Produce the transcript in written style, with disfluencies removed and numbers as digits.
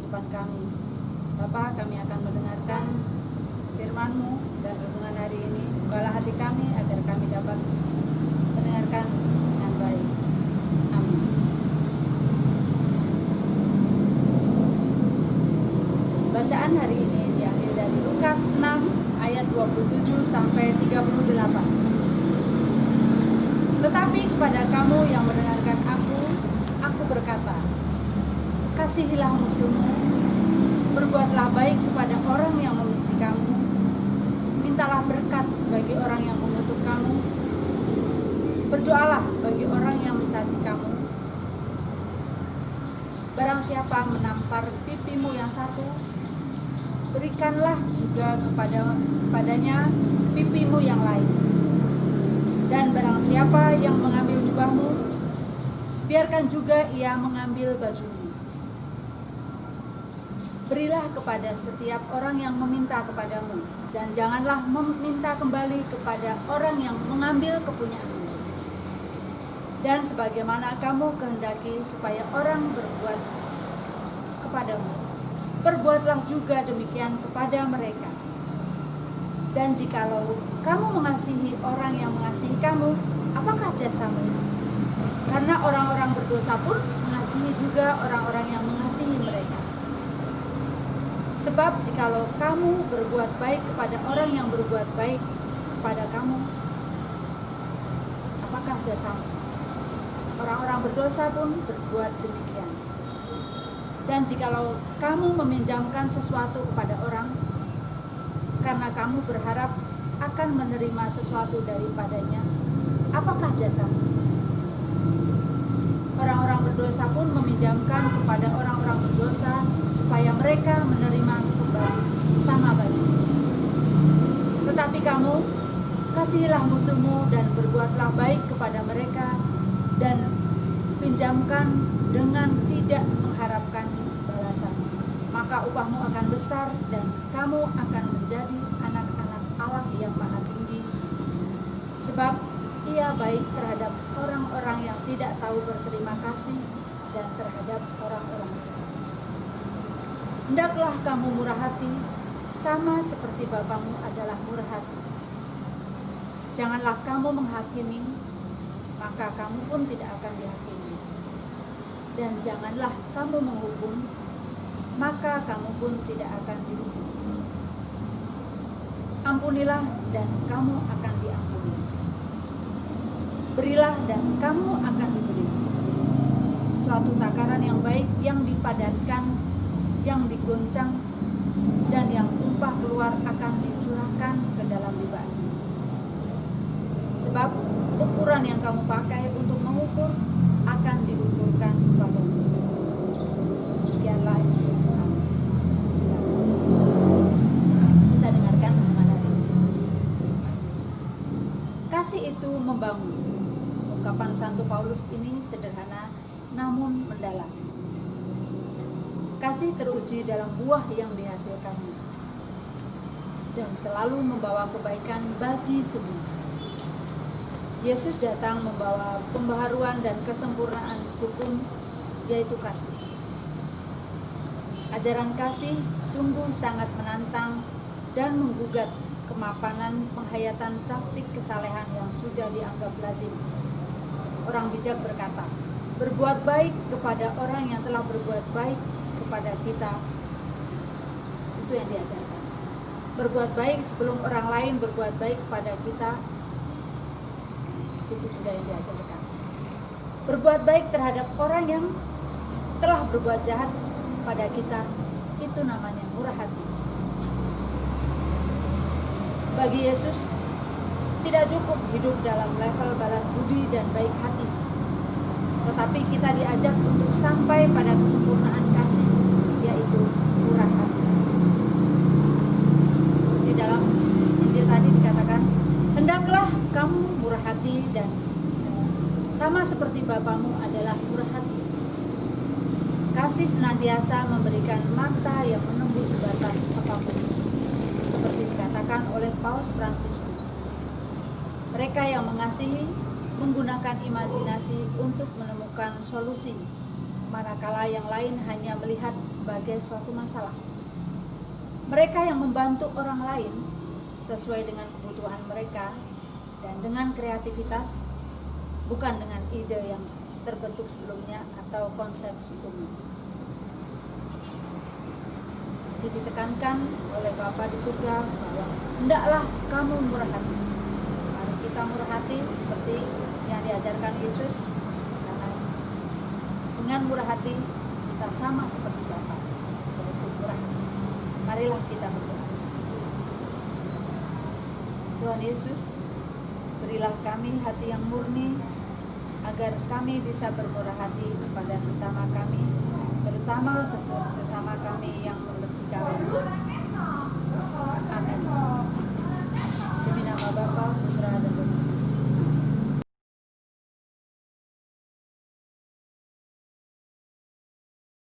kehidupan kami. Bapa, kami akan mendengarkan firman-Mu dan renungan hari ini. Bukalah hati kami agar kami dapat mendengarkan dengan baik. Amin. Bacaan hari ini diambil dari Lukas 6 ayat 27 sampai 38. Tetapi kepada kamu yang mendengarkan aku berkata, kasihilah musuhmu, berbuatlah baik kepada orang yang membenci kamu, mintalah berkat bagi orang yang mengutuk kamu, berdoalah bagi orang yang mencaci kamu. Barang siapa menampar pipimu yang satu, berikanlah juga kepadanya pipimu yang lain. Dan barang siapa yang mengambil jubahmu, biarkan juga ia mengambil bajumu. Berilah kepada setiap orang yang meminta kepadamu, dan janganlah meminta kembali kepada orang yang mengambil kepunyaanmu. Dan sebagaimana kamu kehendaki supaya orang berbuat kepadamu, perbuatlah juga demikian kepada mereka. Dan jikalau kamu mengasihi orang yang mengasihi kamu, apakah jasamu? Karena orang-orang berdosa pun mengasihi juga orang-orang yang mengasihi mereka. Sebab jikalau kamu berbuat baik kepada orang yang berbuat baik kepada kamu, apakah jasamu? Orang-orang berdosa pun berbuat demikian. Dan jikalau kamu meminjamkan sesuatu kepada orang, karena kamu berharap akan menerima sesuatu daripadanya, apakah jasamu? Orang-orang berdosa pun meminjamkan kepada orang-orang berdosa supaya mereka menerima kembali sama baik. Tetapi kamu, kasihilah musuhmu dan berbuatlah baik kepada mereka, dan pinjamkan dengan tidak mengharapkan balasan. Maka upahmu akan besar dan kamu akan menjadi anak-anak Allah yang Maha Tinggi. Sebab Ia baik terhadap orang-orang yang tidak tahu berterima kasih dan terhadap orang-orang jahat. Hendaklah kamu murah hati, sama seperti Bapamu adalah murah hati. Janganlah kamu menghakimi, maka kamu pun tidak akan dihakimi. Dan janganlah kamu menghukum, maka kamu pun tidak akan dihukum. Ampunilah dan kamu akan diampuni. Berilah dan kamu akan diberi. Suatu takaran yang baik, yang dipadatkan, yang digoncang, dan yang tumpah keluar akan dicurahkan ke dalam libatmu. Sebab ukuran yang kamu pakai untuk mengukur akan diukurkan kepadamu. Demikianlah Injil Tuhan. Kita dengarkan renungan hari ini. Kasih itu membangun. Ungkapan Santo Paulus ini sederhana namun mendalam. Kasih teruji dalam buah yang dihasilkannya dan selalu membawa kebaikan bagi semua. Yesus datang membawa pembaharuan dan kesempurnaan hukum, yaitu kasih. Ajaran kasih sungguh sangat menantang dan menggugat kemapanan penghayatan praktik kesalehan yang sudah dianggap lazim. Orang bijak berkata, berbuat baik kepada orang yang telah berbuat baik kepada kita. Itu yang diajarkan. Berbuat baik sebelum orang lain berbuat baik kepada kita. Itu juga yang diajarkan. Berbuat baik terhadap orang yang telah berbuat jahat pada kita, itu namanya murah hati. Bagi Yesus, tidak cukup hidup dalam level balas budi dan baik hati, tetapi kita diajak untuk sampai pada kesempurnaan kasih, yaitu murah hati. Seperti dalam Injil tadi dikatakan, hendaklah kamu murah hati dan sama seperti Bapamu adalah murah hati. Kasih senantiasa memberikan mata yang menembus batas apapun, seperti dikatakan oleh Paus Fransiskus. Mereka yang mengasihi menggunakan imajinasi untuk menemukan solusi manakala yang lain hanya melihat sebagai suatu masalah. Mereka yang membantu orang lain sesuai dengan kebutuhan mereka dan dengan kreativitas, bukan dengan ide yang terbentuk sebelumnya atau konsep sebelumnya. Jadi ditekankan oleh Bapa di surga bahwa hendaklah kamu murah hati. Mari kita murah hati seperti yang diajarkan Yesus, karena dengan murah hati kita sama seperti Bapa, yaitu murah hati. Marilah kita berdoa. Tuhan Yesus, berilah kami hati yang murni, agar kami bisa bermurah hati kepada sesama kami, terutama sesama kami yang membenci kami. Amin.